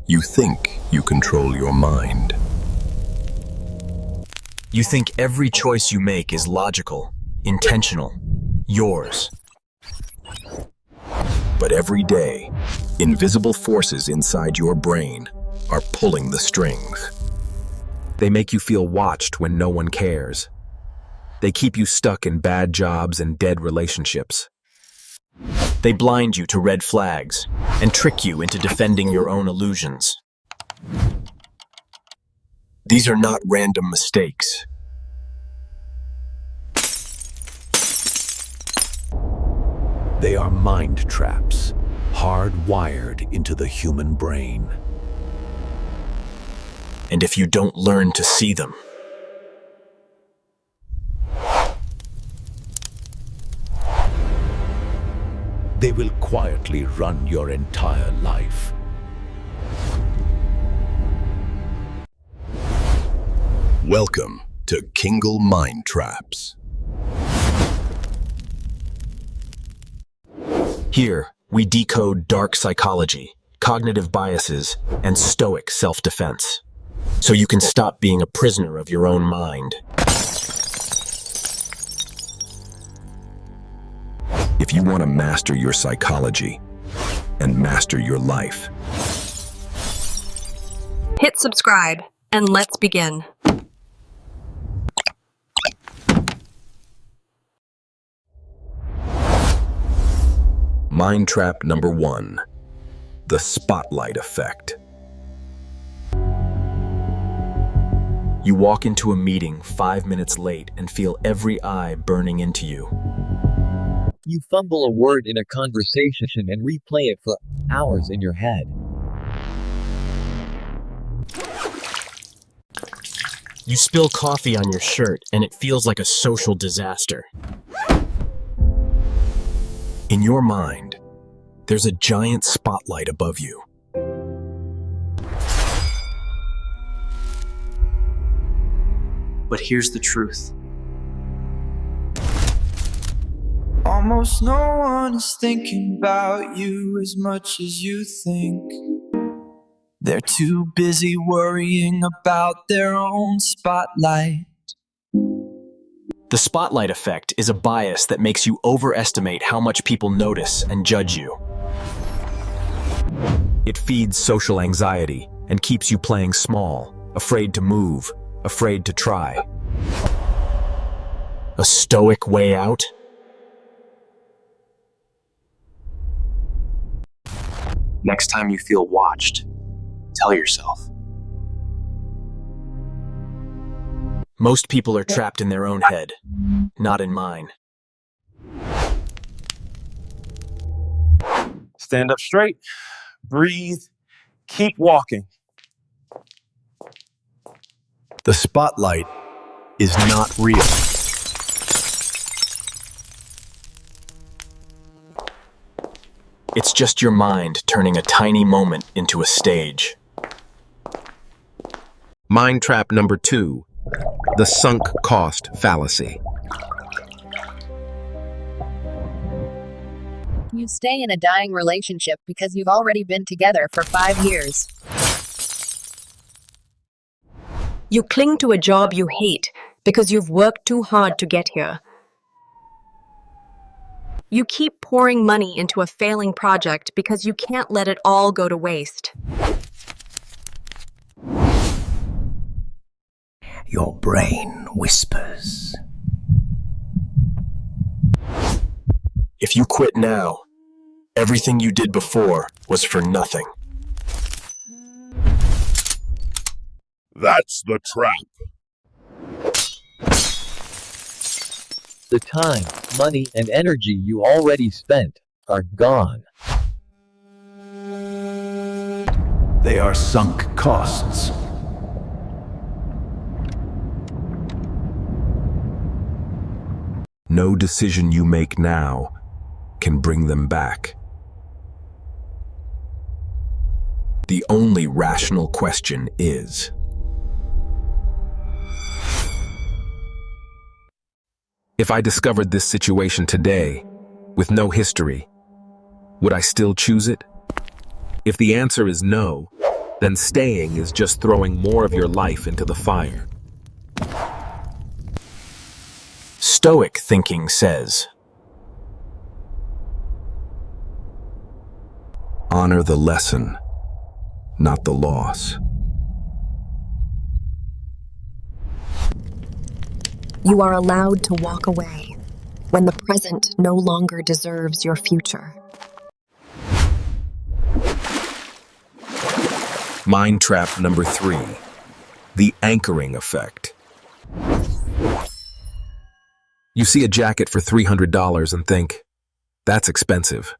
You think you control your mind. You think every choice you make is logical, intentional, yours. But every day, invisible forces inside your brain are pulling the strings. They make you feel watched when no one cares. They keep you stuck in bad jobs and dead relationships. They blind you to red flags and trick you into defending your own illusions. These are not random mistakes. They are mind traps, hardwired into the human brain. And if you don't learn to see them, they will quietly run your entire life. Welcome to Kingle Mind Traps. here we decode dark psychology, cognitive biases, and Stoic self-defense, so you can stop being a prisoner of your own mind. If you want to master your psychology and master your life, hit subscribe and let's begin. Mind trap number 1, the spotlight effect. You walk into a meeting 5 minutes late and feel every eye burning into you. You fumble a word in a conversation and replay it for hours in your head. You spill coffee on your shirt and it feels like a social disaster. In your mind, there's a giant spotlight above you. But here's the truth. Almost no one is thinking about you as much as you think. They're too busy worrying about their own spotlight. The spotlight effect is a bias that makes you overestimate how much people notice and judge you. It feeds social anxiety and keeps you playing small, afraid to move, afraid to try. A stoic way out? Next time you feel watched, tell yourself. Most people are trapped in their own head, not in mine. Stand up straight, breathe, keep walking. The spotlight is not real. It's just your mind turning a tiny moment into a stage. Mind trap number 2, the sunk cost fallacy. You stay in a dying relationship because you've already been together for 5 years. You cling to a job you hate because you've worked too hard to get here. You keep pouring money into a failing project because you can't let it all go to waste. Your brain whispers. If you quit now, everything you did before was for nothing. That's the trap. The time, money, and energy you already spent are gone. They are sunk costs. No decision you make now can bring them back. The only rational question is, If I discovered this situation today, with no history, would I still choose it? If the answer is no, then staying is just throwing more of your life into the fire. Stoic thinking says, honor the lesson, not the loss. You are allowed to walk away when the present no longer deserves your future. Mind trap number 3, the anchoring effect. You see a jacket for $300 and think, that's expensive.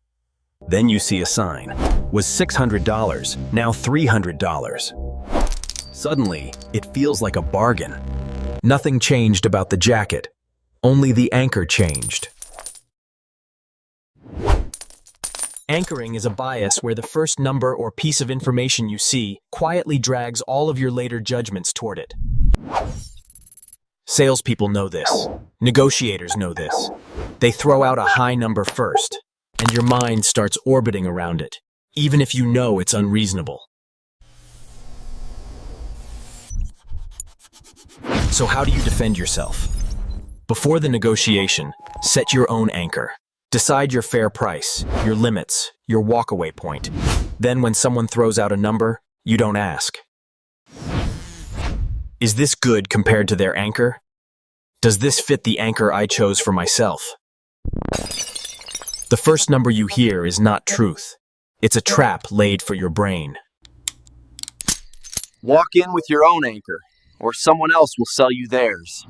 Then you see a sign, was $600, now $300. Suddenly, it feels like a bargain. Nothing changed about the jacket, only the anchor changed. Anchoring is a bias where the first number or piece of information you see quietly drags all of your later judgments toward it. Salespeople know this. Negotiators know this. They throw out a high number first, and your mind starts orbiting around it, even if you know it's unreasonable. So how do you defend yourself? Before the negotiation, set your own anchor. Decide your fair price, your limits, your walkaway point. Then when someone throws out a number, you don't ask, is this good compared to their anchor? Does this fit the anchor I chose for myself? The first number you hear is not truth. It's a trap laid for your brain. Walk in with your own anchor, or someone else will sell you theirs.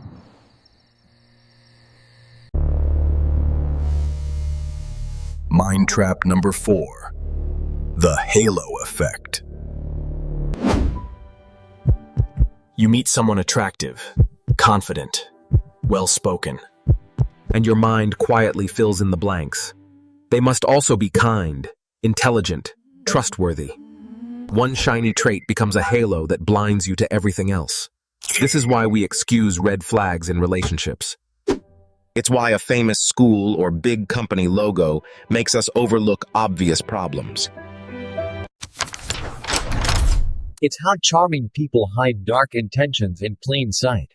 Mind trap number 4, the halo effect. You meet someone attractive, confident, well-spoken, And your mind quietly fills in the blanks. They must also be kind, intelligent, trustworthy. One shiny trait becomes a halo that blinds you to everything else. This is why we excuse red flags in relationships. It's why a famous school or big company logo makes us overlook obvious problems. It's how charming people hide dark intentions in plain sight.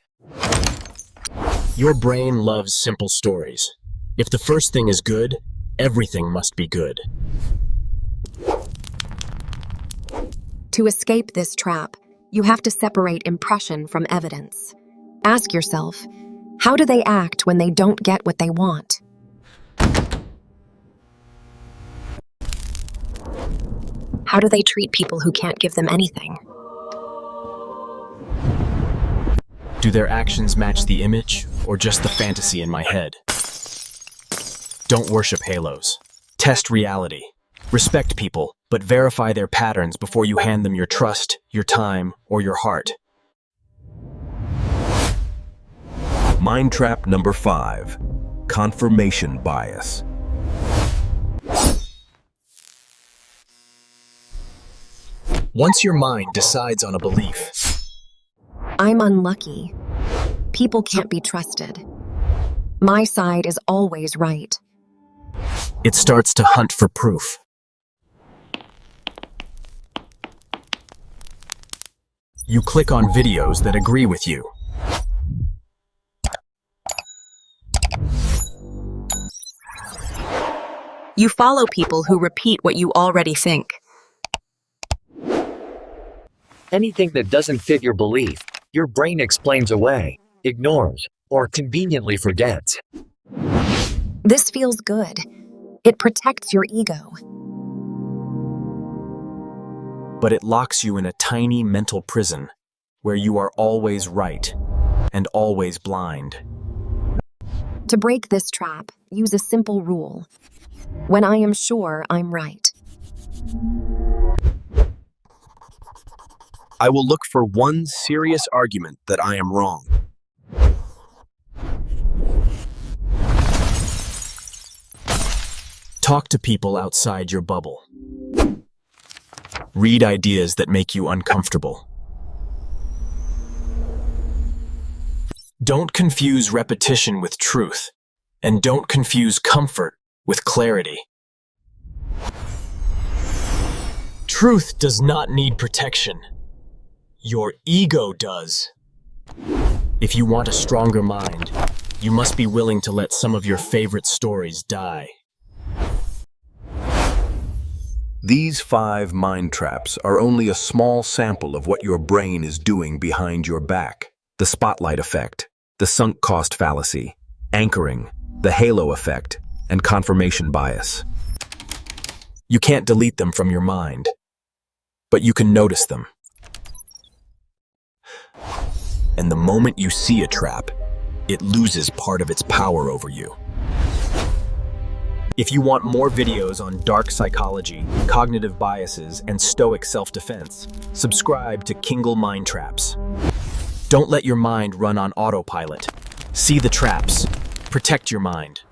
Your brain loves simple stories. If the first thing is good, everything must be good. To escape this trap, you have to separate impression from evidence. Ask yourself, how do they act when they don't get what they want? How do they treat people who can't give them anything? Do their actions match the image, or just the fantasy in my head? Don't worship halos. Test reality. Respect people, but verify their patterns before you hand them your trust, your time, or your heart. Mind trap number 5, confirmation bias. Once your mind decides on a belief, I'm unlucky. People can't be trusted. My side is always right. it starts to hunt for proof. You click on videos that agree with you. You follow people who repeat what you already think. Anything that doesn't fit your belief, your brain explains away, ignores, or conveniently forgets. This feels good. It protects your ego. But it locks you in a tiny mental prison where you are always right and always blind. To break this trap, use a simple rule. When I am sure I'm right. I will look for one serious argument that I am wrong. Talk to people outside your bubble. Read ideas that make you uncomfortable. Don't confuse repetition with truth, and don't confuse comfort with clarity. Truth does not need protection. Your ego does. If you want a stronger mind, you must be willing to let some of your favorite stories die. These 5 mind traps are only a small sample of what your brain is doing behind your back. The spotlight effect, the sunk cost fallacy, anchoring, the halo effect, and confirmation bias. You can't delete them from your mind, but you can notice them. And the moment you see a trap, it loses part of its power over you. If you want more videos on dark psychology, cognitive biases, and Stoic self-defense, subscribe to Kingle Mind Traps. Don't let your mind run on autopilot. See the traps. Protect your mind.